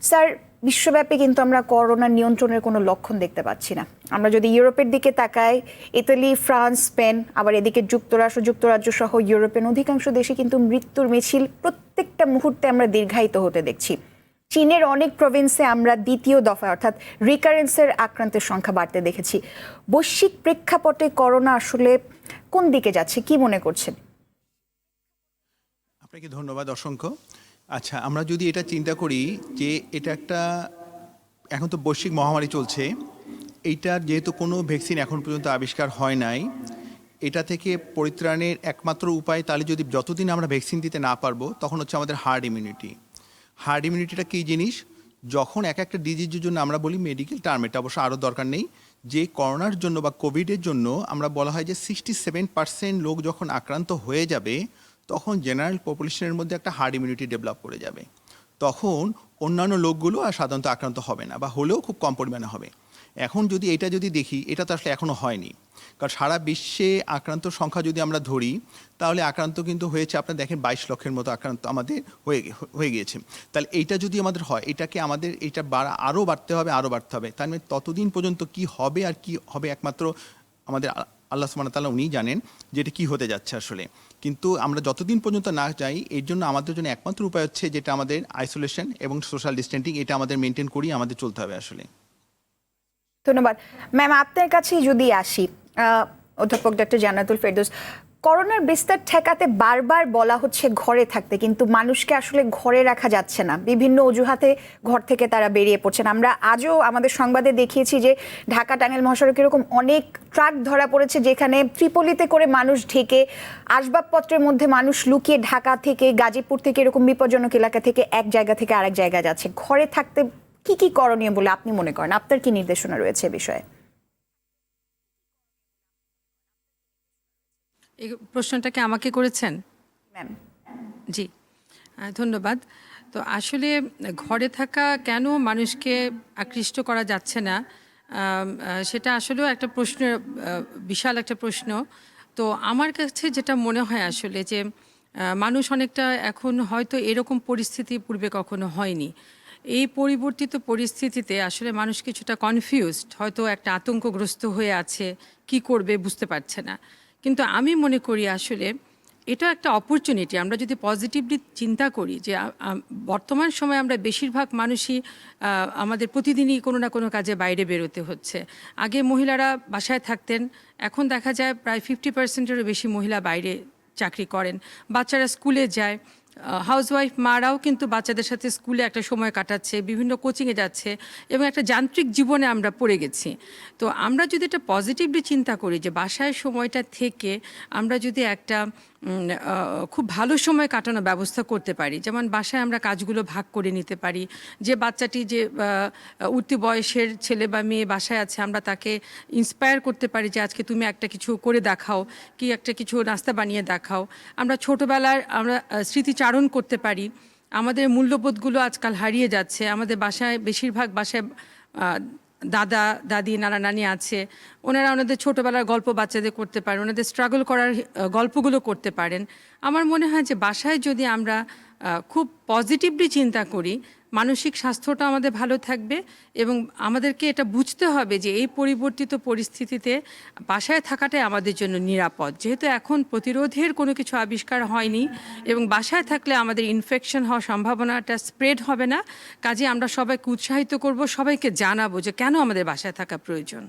Sir, বিশ্বব্যাপী কিন্তু আমরা করোনা নিয়ন্ত্রণের কোনো লক্ষণ দেখতে পাচ্ছি না। আমরা যদি ইউরোপের দিকে তাকাই, ইতালি, ফ্রান্স, স্পেন, আবার এদিকে যুক্তরাজ্য সহ ইউরোপের অধিকাংশ দেশে কিন্তু মৃত্যুর মিছিল প্রত্যেকটা মুহূর্তে আমরা দীর্ঘায়িত হতে দেখছি। চীনের অনেক প্রভিন্সে আমরা দ্বিতীয় দফা অর্থাৎ রিকারেন্সের আক্রান্তের সংখ্যা বাড়তে দেখেছি। বৈশ্বিক প্রেক্ষাপটে করোনা আসলে কোন দিকে যাচ্ছে, কি মনে করছেন? আপনাকে ধন্যবাদ অসংখ্য। আচ্ছা, আমরা যদি এটা চিন্তা করি যে এটা একটা এখন তো বৈশ্বিক মহামারী চলছে, এইটার যেহেতু কোনো ভ্যাকসিন এখন পর্যন্ত আবিষ্কার হয় নাই, এটা থেকে পরিত্রাণের একমাত্র উপায় তাহলে যদি যতদিন আমরা ভ্যাকসিন দিতে না পারবো তখন হচ্ছে আমাদের হার্ড ইমিউনিটি। হার্ড ইমিউনিটিটা কী জিনিস? যখন একটা ডিজিজের জন্য আমরা বলি মেডিকেল টার্ম, এটা অবশ্য আরও দরকার নেই, যে করোনার জন্য বা কোভিডের জন্য আমরা বলা হয় যে 67% লোক যখন আক্রান্ত হয়ে যাবে তখন জেনারেল পপুলেশনের মধ্যে একটা হার্ড ইমিউনিটি ডেভেলপ করে যাবে। তখন অন্যান্য লোকগুলো আর সাধারণত আক্রান্ত হবে না, বা হলেও খুব কম পরিমাণে হবে। এখন যদি দেখি, এটা তো আসলে এখনও হয়নি, কারণ সারা বিশ্বে আক্রান্ত সংখ্যা যদি আমরা ধরি তাহলে আক্রান্ত কিন্তু হয়েছে, আপনার দেখেন 22 লক্ষের মতো আক্রান্ত আমাদের হয়ে গিয়েছে। তাহলে এইটা যদি আমাদের হয়, এটাকে আমাদের এটা আরও বাড়তে হবে। তার মানে ততদিন পর্যন্ত কি হবে আর কি হবে একমাত্র আমাদের আল্লাহ সুবহানাহু ওয়া তাআলা উনিই জানেন যে এটা কী হতে যাচ্ছে আসলে। কিন্তু আমরা যতদিন পর্যন্ত না যাই, এর জন্য আমাদের জন্য একমাত্র উপায় হচ্ছে যেটা আমাদের আইসোলেশন এবং সোশ্যাল ডিস্টেন্সিং, এটা আমাদের মেনটেন করেই আমাদের চলতে হবে আসলে। ধন্যবাদ ম্যাম। আপনার কাছেই যদি আসি, অধ্যাপক ডক্টর জান্নাতুল ফেরদৌস, করোনার বিস্তার ঠেকাতে বারবার বলা হচ্ছে ঘরে থাকতে, কিন্তু মানুষকে আসলে ঘরে রাখা যাচ্ছে না। বিভিন্ন অজুহাতে ঘর থেকে তারা বেরিয়ে পড়ছেন। আমরা আজও আমাদের সংবাদে দেখিয়েছি যে ঢাকা টাঙ্গাইল মহাসড়কে এরকম অনেক ট্রাক ধরা পড়েছে যেখানে ত্রিপলিতে করে মানুষ ঢেকে আসবাবপত্রের মধ্যে মানুষ লুকিয়ে ঢাকা থেকে, গাজীপুর থেকে, এরকম বিপজ্জনক এলাকা থেকে এক জায়গা থেকে আরেক জায়গায় যাচ্ছে। ঘরে থাকতে কি কি করণীয় বলে আপনি মনে করেন? আপনার কি নির্দেশনা রয়েছে এ বিষয়ে? এই প্রশ্নটাকে আমাকে করেছেন ম্যাম? জি, ধন্যবাদ। তো আসলে ঘরে থাকা কেন মানুষকে আকৃষ্ট করা যাচ্ছে না, সেটা আসলেও একটা প্রশ্ন, বিশাল একটা প্রশ্ন। তো আমার কাছে যেটা মনে হয় আসলে যে মানুষ অনেকটা এখন হয়তো এরকম পরিস্থিতি পূর্বে কখনো হয়নি। এই পরিবর্তিত পরিস্থিতিতে আসলে মানুষ কিছুটা কনফিউজড, হয়তো একটা আতঙ্কগ্রস্ত হয়ে আছে, কি করবে বুঝতে পারছে না। কিন্তু আমি মনে করি আসলে এটা একটা অপরচুনিটি। আমরা যদি পজিটিভলি চিন্তা করি যে বর্তমান সময়ে আমরা বেশিরভাগ মানুষই আমাদের প্রতিদিনই কোনো না কোনো কাজে বাইরে বেরোতে হচ্ছে। আগে মহিলারা বাসায় থাকতেন, এখন দেখা যায় প্রায় 50%-এরও বেশি মহিলা বাইরে চাকরি করেন। বাচ্চারা স্কুলে যায়, হাউসওয়াইফ মারাও কিন্তু বাচ্চাদের সাথে স্কুলে একটা সময় কাটাচ্ছে, বিভিন্ন কোচিংয়ে যাচ্ছে, এবং একটা যান্ত্রিক জীবনে আমরা পড়ে গেছি। তো আমরা যদি এটা পজিটিভলি চিন্তা করি যে বাসায় সময়টা থেকে আমরা যদি একটা খুব ভালো সময় কাটানোর ব্যবস্থা করতে পারি, যেমন বাসায় আমরা কাজগুলো ভাগ করে নিতে পারি। যে বাচ্চাটি যে উঠতি বয়সের ছেলে বা মেয়ে বাসায় আছে, আমরা তাকে ইন্সপায়ার করতে পারি যে আজকে তুমি একটা কিছু করে দেখাও, কি একটা কিছু নাস্তা বানিয়ে দেখাও। আমরা ছোটোবেলার আমরা স্মৃতিচারণ করতে পারি। আমাদের মূল্যবোধগুলো আজকাল হারিয়ে যাচ্ছে। আমাদের বাসায় বেশিরভাগ বাসায় দাদা দাদি নানা নানি আছে, ওনারা ওনাদের ছোটোবেলার গল্প বাচ্চাদের করতে পারেন, ওনাদের স্ট্রাগল করার গল্পগুলো করতে পারেন। আমার মনে হয় যে বাসায় যদি আমরা খুব পজিটিভলি চিন্তা করি, মানসিক স্বাস্থ্যটা আমাদের ভালো থাকবে। এবং আমাদেরকে এটা বুঝতে হবে যে এই পরিবর্তিত পরিস্থিতিতে বাসায় থাকাটাই আমাদের জন্য নিরাপদ, যেহেতু এখন প্রতিরোধের কোনো কিছু আবিষ্কার হয়নি এবং বাসায় থাকলে আমাদের ইনফেকশন হওয়ার সম্ভাবনাটা স্প্রেড হবে না। কাজে আমরা সবাইকে উৎসাহিত করব, সবাইকে জানাবো যে কেন আমাদের বাসায় থাকা প্রয়োজন।